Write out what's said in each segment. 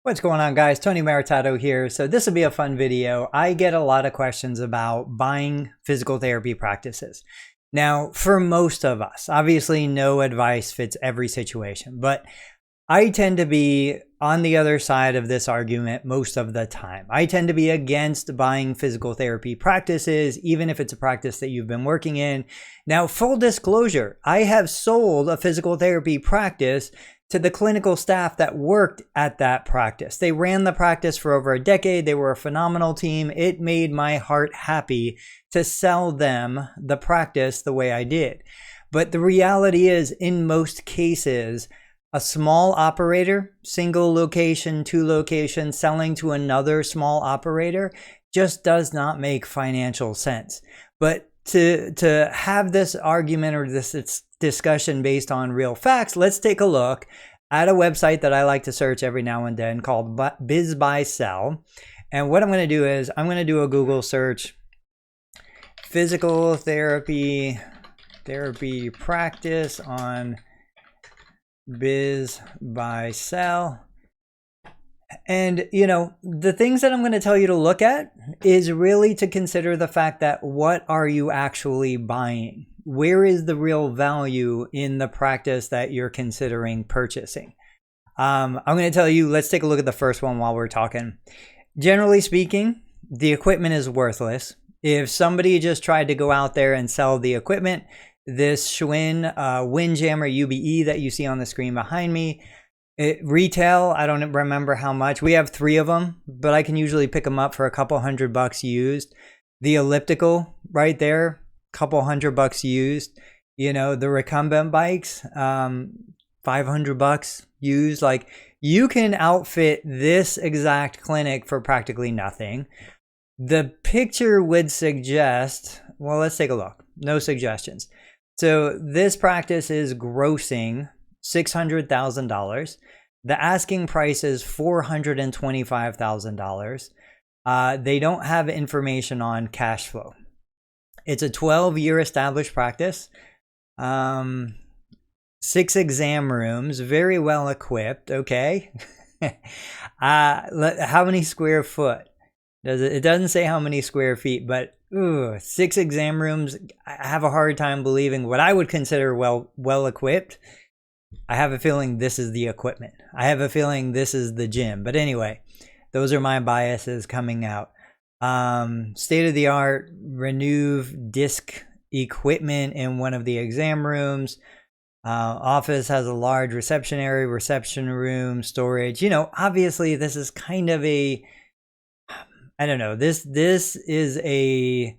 What's going on, guys? Tony Maritato here. So this will be a fun video. I get a lot of questions about buying physical therapy practices. Now, for most of us, obviously no advice fits every situation, but I tend to be on the other side of this argument most of the time. I tend to be against buying physical therapy practices, even if it's a practice that you've been working in. Now, full disclosure, I have sold a physical therapy practice to the clinical staff that worked at that practice. They ran the practice for over a decade. They were a phenomenal team. It made my heart happy to sell them the practice the way I did. But the reality is, in most cases, a small operator, single location, 2 locations, selling to another small operator just does not make financial sense. But to have this argument or this discussion based on real facts, let's take a look at a website that I like to search every now and then called BizBySell. And what I'm going to do is I'm going to do a Google search, physical therapy practice on BizBySell. And, you know, the things that I'm going to tell you to look at is really to consider the fact that what are you actually buying? Where is the real value in the practice that you're considering purchasing? I'm going to tell you, let's take a look at the first one while we're talking. Generally speaking, the equipment is worthless. If somebody just tried to go out there and sell the equipment, this Schwinn Windjammer UBE that you see on the screen behind me, retail, I don't remember how much. We have 3 of them, but I can usually pick them up for a couple $100 used. The elliptical right there, couple $100 used. You know, the recumbent bikes, $500 used. Like, you can outfit this exact clinic for practically nothing. The picture would suggest, well, let's take a look. No suggestions. So this practice is grossing $600,000. The asking price is $425,000. They don't have information on cash flow. It's a 12-year established practice. 6 exam rooms, very well equipped. Okay. How many square foot? It doesn't say how many square feet, but 6 exam rooms. I have a hard time believing what I would consider well equipped. I have a feeling this is the equipment. I have a feeling this is the gym. But anyway, those are my biases coming out. State-of-the-art Renuve disc equipment in one of the exam rooms. Office has a large reception area, reception room, storage. You know, obviously this is kind of a, I don't know, this is a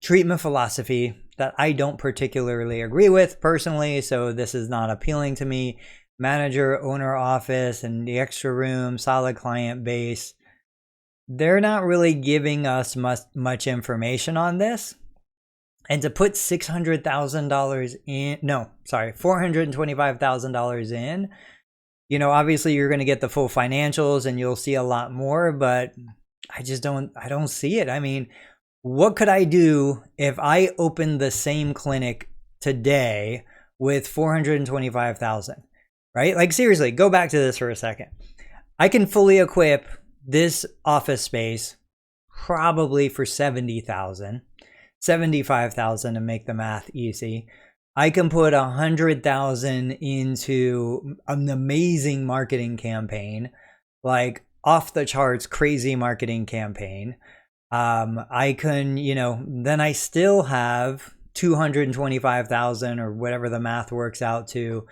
treatment philosophy that I don't particularly agree with personally, so this is not appealing to me. Manager, owner office, and the extra room, solid client base. They're not really giving us much information on this. And to put $600,000 in, no, sorry, $425,000 in, you know, obviously you're going to get the full financials and you'll see a lot more, but I don't see it. I mean, what could I do if I opened the same clinic today with $425,000, right? Like, seriously, go back to this for a second. I can fully equip this office space probably for $70,000, $75,000 to make the math easy. I can put $100,000 into an amazing marketing campaign, like off the charts, crazy marketing campaign. I can, you know, then I still have $225,000 or whatever the math works out to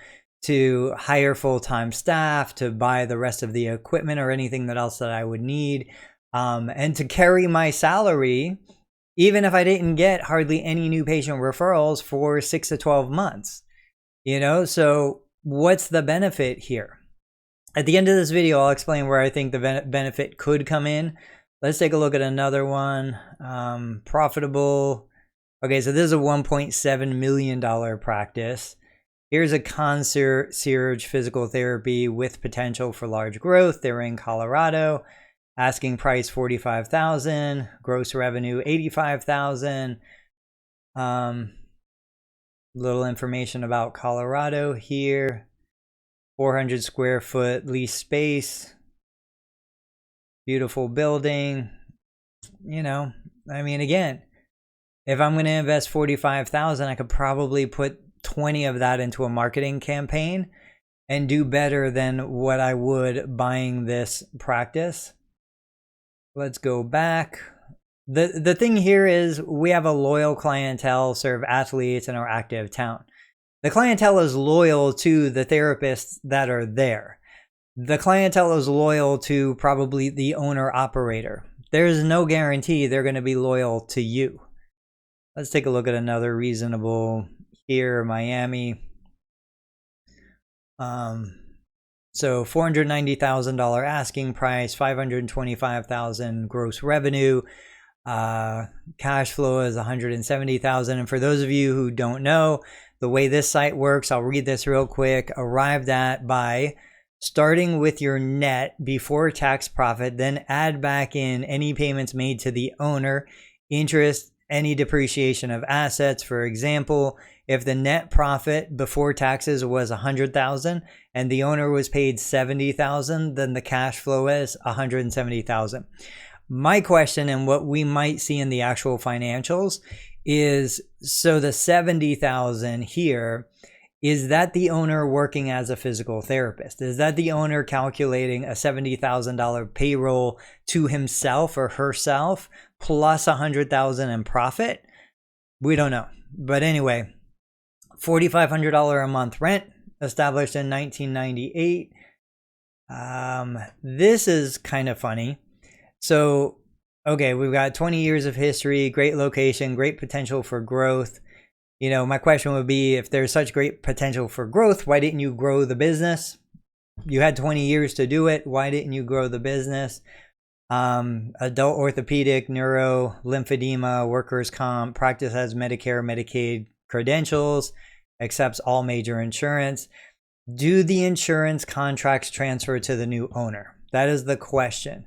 hire full-time staff, to buy the rest of the equipment or anything else that I would need, and to carry my salary, even if I didn't get hardly any new patient referrals for 6 to 12 months, you know. So what's the benefit here? At the end of this video, I'll explain where I think the benefit could come in. Let's take a look at another one. Profitable. Okay, so this is a $1.7 million practice. Here's a concierge physical therapy with potential for large growth. They're in Colorado. Asking price $45,000. Gross revenue $85,000. Little information about Colorado here. 400 square foot lease space, beautiful building. You know, I mean, again, if I'm going to invest $45,000, I could probably put 20 of that into a marketing campaign and do better than what I would buying this practice. Let's go back. The thing here is we have a loyal clientele, serve athletes in our active town. The clientele is loyal to the therapists that are there. The clientele is loyal to probably the owner operator. There's no guarantee they're going to be loyal to you. Let's take a look at another reasonable here, Miami. So $490,000 asking price, $525,000 gross revenue. Cash flow is $170,000. And for those of you who don't know, the way this site works, I'll read this real quick. Arrived at by starting with your net before tax profit, then add back in any payments made to the owner, interest, any depreciation of assets. For example, if the net profit before taxes was $100,000 and the owner was paid $70,000, then the cash flow is $170,000. My question, and what we might see in the actual financials, is so the $70,000 here, is that the owner working as a physical therapist? Is that the owner calculating a $70,000 payroll to himself or herself plus $100,000 in profit? We don't know. But anyway, $4,500 a month rent, established in 1998. This is kind of funny. So, okay, we've got 20 years of history, great location, great potential for growth. You know, my question would be, if there's such great potential for growth, why didn't you grow the business? You had 20 years to do it. Why didn't you grow the business? Adult orthopedic, neuro, lymphedema, workers' comp, practice has Medicare, Medicaid credentials, accepts all major insurance. Do the insurance contracts transfer to the new owner? That is the question.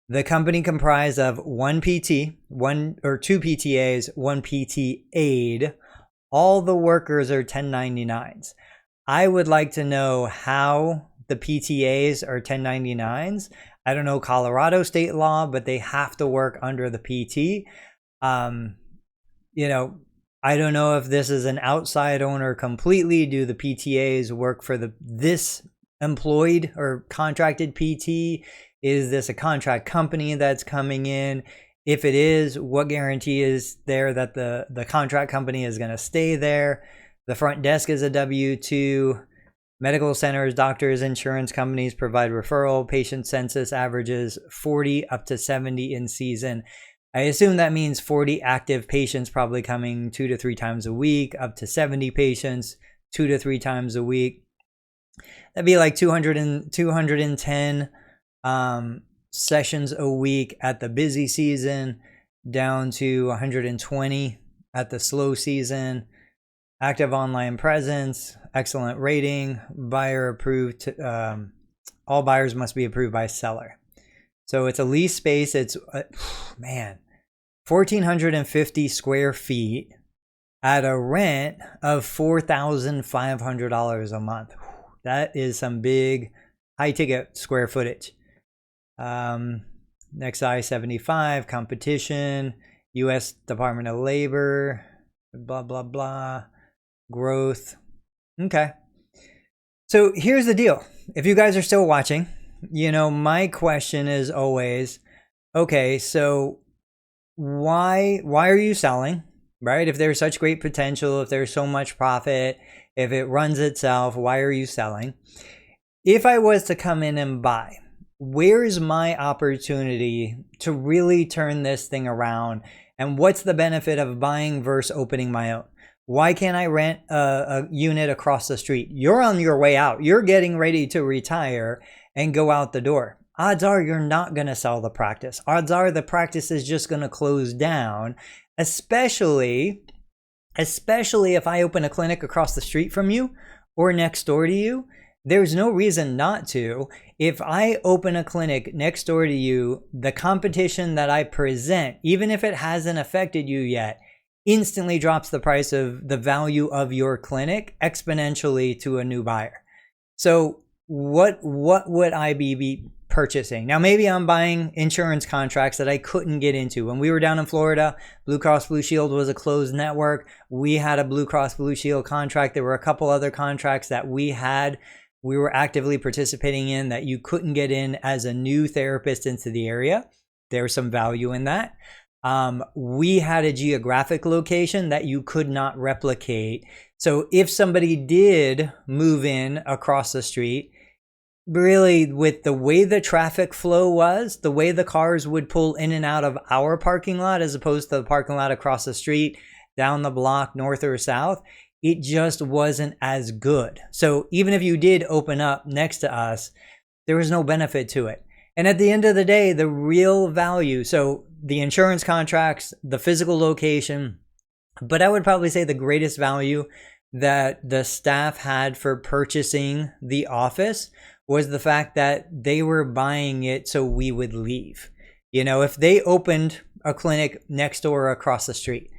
The company comprised of one PT, one or two PTAs, one PT aide. All the workers are 1099s. I would like to know how the PTAs are 1099s. I don't know Colorado state law, but they have to work under the PT. You know, I don't know if this is an outside owner completely. Do the PTAs work for this employed or contracted PT? Is this a contract company that's coming in? If it is, what guarantee is there that the contract company is going to stay there? The front desk is a W-2. Medical centers, doctors, insurance companies provide referral. Patient census averages 40 up to 70 in season. I assume that means 40 active patients probably coming 2 to 3 times a week, up to 70 patients 2 to 3 times a week. That'd be like 210 sessions a week at the busy season, down to 120 at the slow season. Active online presence, excellent rating, buyer approved. All buyers must be approved by seller. So it's a lease space. It's man, 1,450 square feet at a rent of $4,500 a month. That is some big high ticket square footage. Next I-75, competition, U.S. Department of Labor, blah, blah, blah, growth. Okay. So here's the deal. If you guys are still watching, you know, my question is always, okay, so why are you selling, right? If there's such great potential, if there's so much profit, if it runs itself, why are you selling? If I was to come in and buy, where's my opportunity to really turn this thing around? And what's the benefit of buying versus opening my own? Why can't I rent a unit across the street? You're on your way out. You're getting ready to retire and go out the door. Odds are you're not going to sell the practice. Odds are the practice is just going to close down, especially if I open a clinic across the street from you or next door to you. There's no reason not to. If I open a clinic next door to you, the competition that I present, even if it hasn't affected you yet, instantly drops the price of the value of your clinic exponentially to a new buyer. So what would I be purchasing? Now, maybe I'm buying insurance contracts that I couldn't get into. When we were down in Florida, Blue Cross Blue Shield was a closed network. We had a Blue Cross Blue Shield contract. There were a couple other contracts that we were actively participating in that you couldn't get in as a new therapist into the area. There's some value in that. We had a geographic location that you could not replicate. So if somebody did move in across the street, really with the way the traffic flow was, the way the cars would pull in and out of our parking lot as opposed to the parking lot across the street, down the block, north or south, it just wasn't as good. So even if you did open up next to us, there was no benefit to it. And at the end of the day, the real value, so the insurance contracts, the physical location, but I would probably say the greatest value that the staff had for purchasing the office was the fact that they were buying it so we would leave. You know, if they opened a clinic next door or across the street,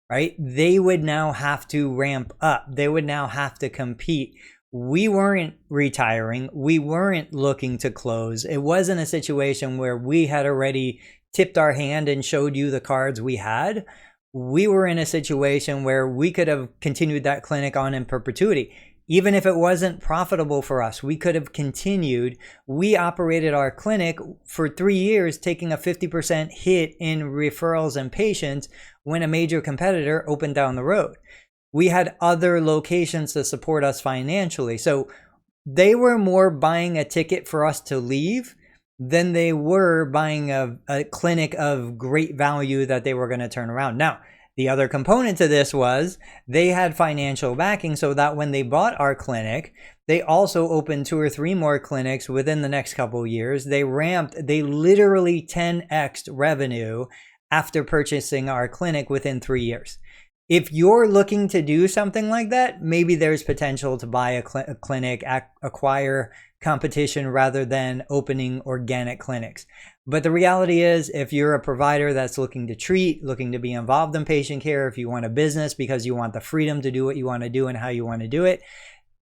right, they would now have to ramp up. They would now have to compete. We weren't retiring. We weren't looking to close. It wasn't a situation where we had already tipped our hand and showed you the cards we had. We were in a situation where we could have continued that clinic on in perpetuity. Even if it wasn't profitable for us, we could have continued. We operated our clinic for 3 years, taking a 50% hit in referrals and patients when a major competitor opened down the road. We had other locations to support us financially. So they were more buying a ticket for us to leave than they were buying a clinic of great value that they were going to turn around. Now, the other component to this was they had financial backing so that when they bought our clinic, they also opened 2 or 3 more clinics within the next couple of years. They literally 10x'd revenue after purchasing our clinic within 3 years. If you're looking to do something like that, maybe there's potential to buy a clinic, acquire competition rather than opening organic clinics. But the reality is, if you're a provider that's looking to treat, looking to be involved in patient care, if you want a business because you want the freedom to do what you want to do and how you want to do it,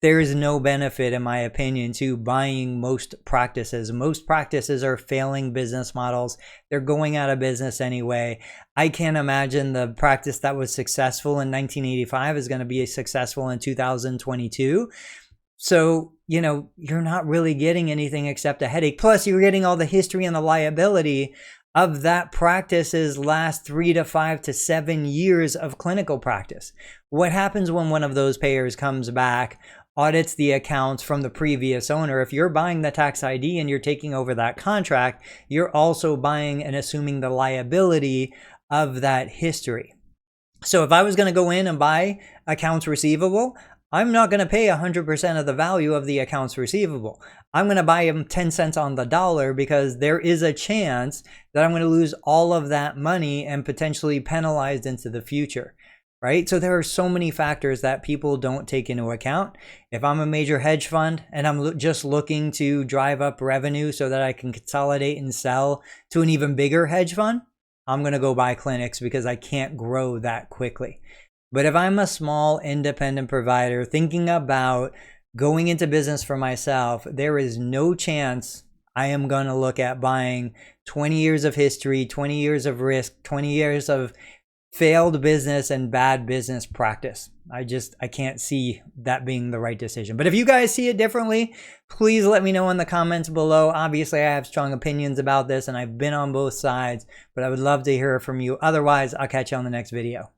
there is no benefit, in my opinion, to buying most practices. Most practices are failing business models. They're going out of business anyway. I can't imagine the practice that was successful in 1985 is going to be successful in 2022. So, you know, you're not really getting anything except a headache. Plus, you're getting all the history and the liability of that practice's last 3 to 5 to 7 years of clinical practice. What happens when one of those payers comes back, audits the accounts from the previous owner? If you're buying the tax ID and you're taking over that contract, you're also buying and assuming the liability of that history. So if I was going to go in and buy accounts receivable, I'm not going to pay 100% of the value of the accounts receivable. I'm going to buy them 10 cents on the dollar because there is a chance that I'm going to lose all of that money and potentially penalized into the future, right? So there are so many factors that people don't take into account. If I'm a major hedge fund and I'm just looking to drive up revenue so that I can consolidate and sell to an even bigger hedge fund, I'm going to go buy clinics because I can't grow that quickly. But if I'm a small independent provider thinking about going into business for myself, there is no chance I am going to look at buying 20 years of history, 20 years of risk, 20 years of failed business and bad business practice. I can't see that being the right decision. But if you guys see it differently, please let me know in the comments below. Obviously, I have strong opinions about this and I've been on both sides, but I would love to hear from you. Otherwise, I'll catch you on the next video.